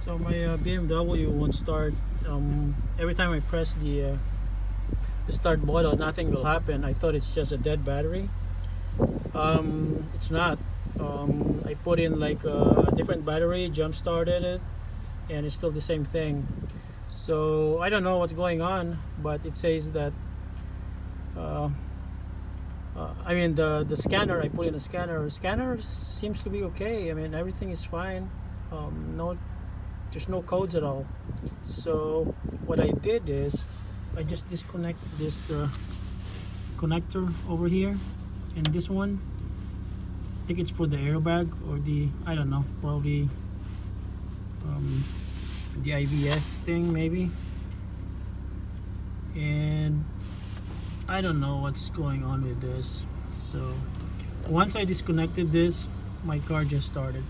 So my BMW won't start. Every time I press the start button, nothing will happen. I thought it's just a dead battery. It's not. I put in like a different battery, jump started it, and it's still the same thing. So I don't know what's going on, but it says that I mean the scanner, I put in a scanner seems to be okay. I mean everything is fine. There's no codes at all. So what I did is I just disconnect this connector over here, and this one, I think it's for the airbag or the, I don't know, probably the IVS thing maybe. And I don't know what's going on with this. So once I disconnected this, my car just started.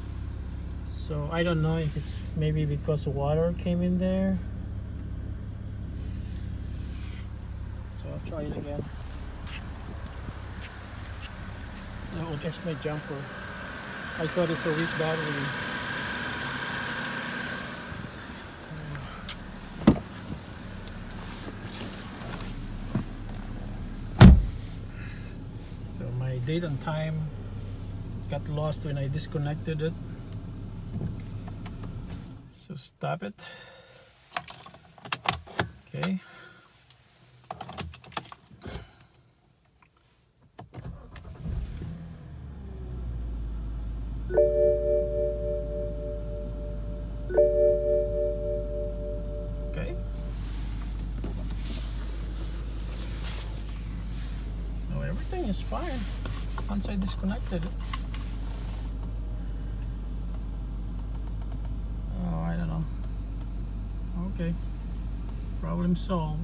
So I don't know if it's maybe because water came in there. So I'll try it again. So there's my jumper. I thought it's a weak battery. So my date and time got lost when I disconnected it. So stop it. Okay. Okay. Now everything is fine once I disconnected it. Oh, I don't know. Okay. Problem solved.